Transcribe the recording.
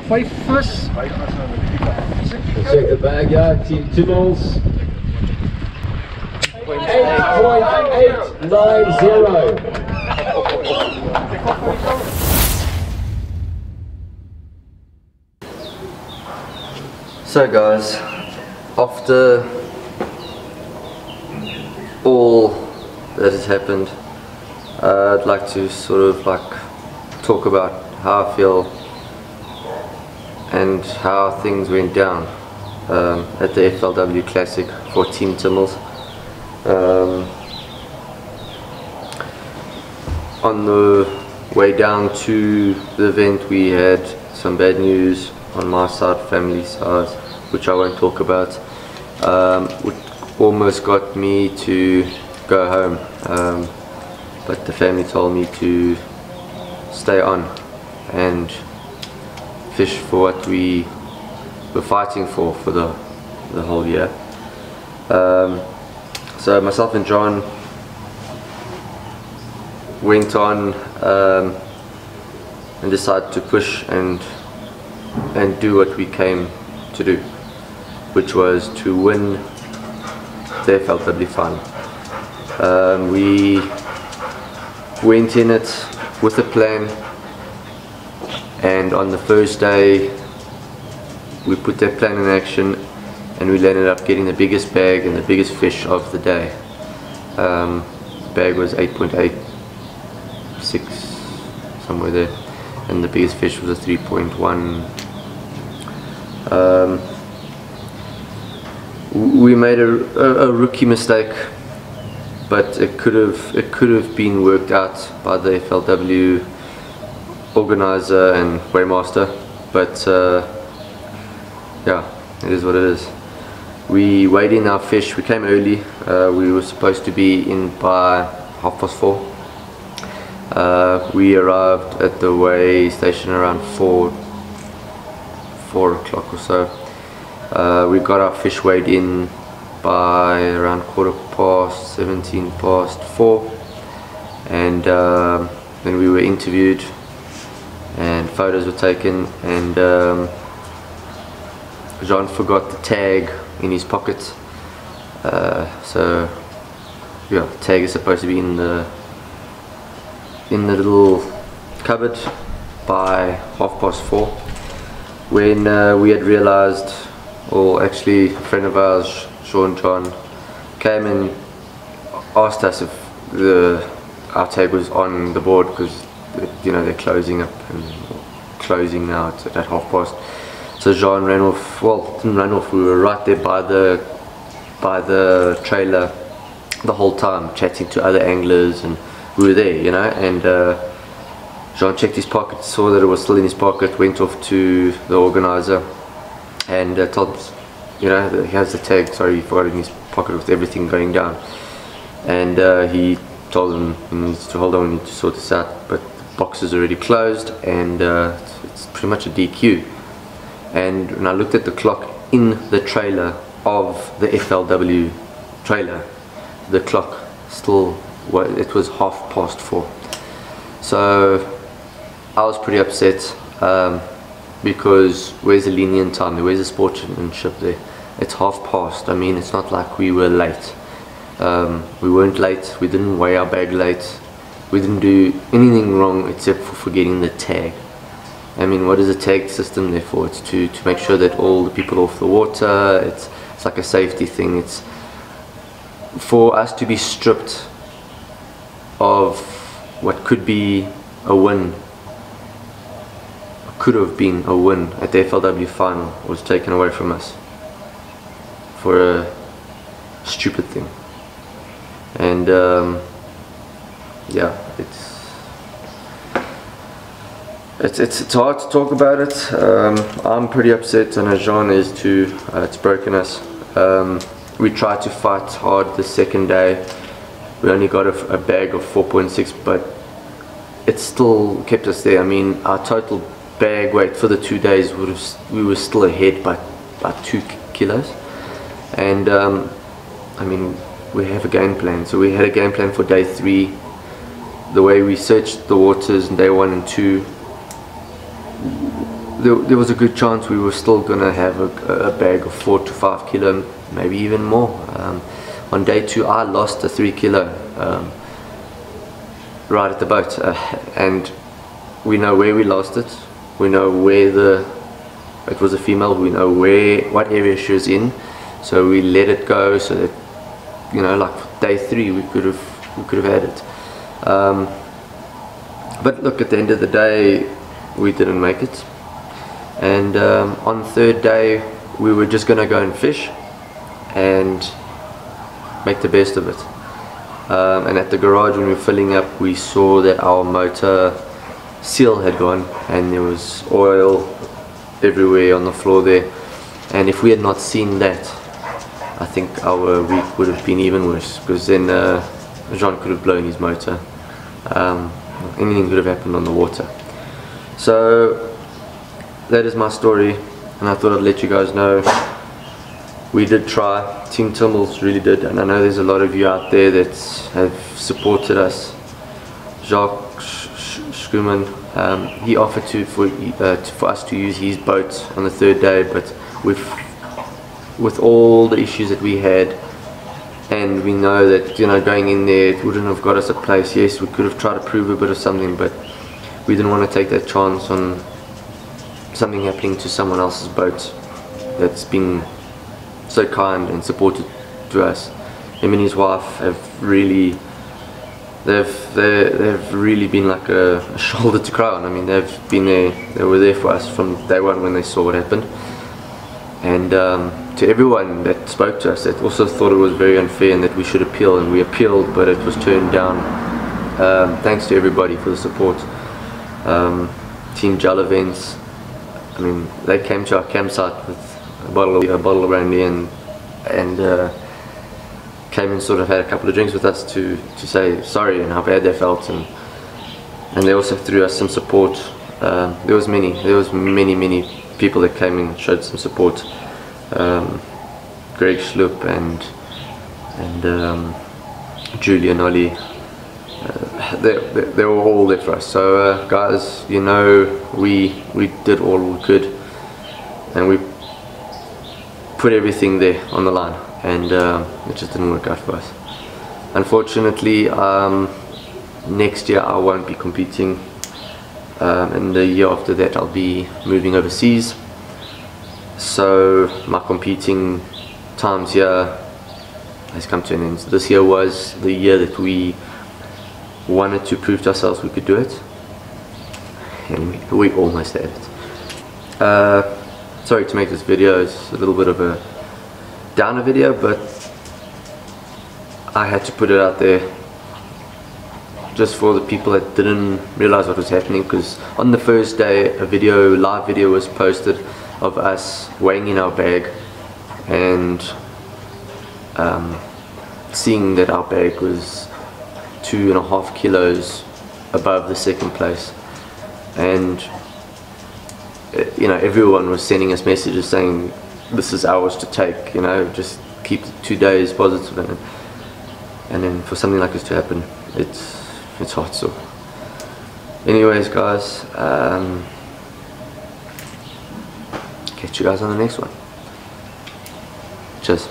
5 vis. Check the bag, yeah. Team Timols. 8.890. So guys, after all that has happened, I'd like to sort of talk about how I feel and how things went down at the FLW Classic for Team Timols. On the way down to the event, we had some bad news on my side, family side, which I won't talk about, which almost got me to go home, but the family told me to stay on and fish for what we were fighting for the whole year. So myself and John went on and decided to push and do what we came to do, which was to win the FLW final. We went in it with a plan, and on the first day we put that plan in action, and we ended up getting the biggest bag and the biggest fish of the day. The bag was 8.86, somewhere there, and the biggest fish was a 3.1. We made a rookie mistake, but it could have been worked out by the FLW organizer and weighmaster. But yeah, it is what it is. We weighed in our fish. We came early. We were supposed to be in by 4:30. We arrived at the weigh station around 4 o'clock or so. We got our fish weighed in by around 4:17 and then we were interviewed and photos were taken, and John forgot the tag in his pocket. So yeah, the tag is supposed to be in the little cupboard by 4:30. When we had realized, or actually a friend of ours, Sean John, came and asked us if our tag was on the board, because you know they're closing up and closing now at 4:30. So John ran off. Well, didn't run off. We were right there by the trailer the whole time, chatting to other anglers, and we were there, you know. And John checked his pocket, saw that it was still in his pocket, went off to the organizer and told us, you know, he has the tag, sorry, he forgot it in his pocket with everything going down. And he told him he needs to hold on, we need to sort this out, but the box is already closed, and it's pretty much a DQ. And when I looked at the clock in the trailer of the FLW trailer, the clock still, it was 4:30. So I was pretty upset, because where's the lenient time there? Where's the sportsmanship there? It's 4:30. I mean, it's not like we were late. We weren't late, we didn't weigh our bag late, we didn't do anything wrong except for forgetting the tag. I mean, what is the tag system there for? It's to make sure that all the people off the water, it's like a safety thing. It's for us to be stripped of what could be a win, could have been a win at the FLW final, was taken away from us for a stupid thing. And yeah, it's hard to talk about it. I'm pretty upset, and Jean is too. It's broken us. We tried to fight hard the second day. We only got a bag of 4.6, but it still kept us there. I mean, our total bag weight for the 2 days we were still ahead by 2 kilos. And I mean, we have a game plan. So we had a game plan for day 3. The way we searched the waters in day 1 and 2, there was a good chance we were still gonna have a bag of 4 to 5 kilo, maybe even more. On day 2 I lost a 3 kilo right at the boat, and we know where we lost it, we know where it was a female, we know what area she was in, so we let it go so that, you know, like day 3 we could have had it. But look, at the end of the day we didn't make it, and on 3rd day we were just gonna go and fish and make the best of it. And at the garage, when we were filling up, we saw that our motor seal had gone and there was oil everywhere on the floor there, and if we had not seen that, I think our week would have been even worse, because then Jean could have blown his motor. Anything could have happened on the water. So that is my story, and I thought I'd let you guys know. We did try, Team Timols really did, and I know there's a lot of you out there that have supported us. Jacques Schumann, he offered for us to use his boat on the 3rd day, but with all the issues that we had, and we know that, you know, going in there it wouldn't have got us a place. Yes, we could have tried to prove a bit of something, but we didn't want to take that chance on something happening to someone else's boat that's been so kind and supported to us. Him and his wife have really, they've really been like a shoulder to cry on. I mean, they've been there, they were there for us from day 1 when they saw what happened. And to everyone that spoke to us, that also thought it was very unfair and that we should appeal, and we appealed, but it was turned down. Thanks to everybody for the support. Team Gel Events, I mean, they came to our campsite with a bottle of brandy and came and sort of had a couple of drinks with us to say sorry and how bad they felt, and they also threw us some support. There was many people that came and showed some support. Greg Schlup and Julian Ollie, they were all there for us. So guys, you know, we did all we could, and we put everything there on the line, and it just didn't work out for us. Unfortunately, next year I won't be competing, and the year after that I'll be moving overseas, so my competing times here has come to an end. This year was the year that we wanted to prove to ourselves we could do it, and we almost had it. Sorry to make this video, it's a little bit of a downer video, but I had to put it out there just for the people that didn't realize what was happening, because on the first day a live video was posted of us weighing in our bag and seeing that our bag was 2.5 kilos above the 2nd place, and you know, everyone was sending us messages saying this is ours to take, you know, just keep 2 days positive, and then for something like this to happen, it's hard. So anyways guys, catch you guys on the next one. Cheers.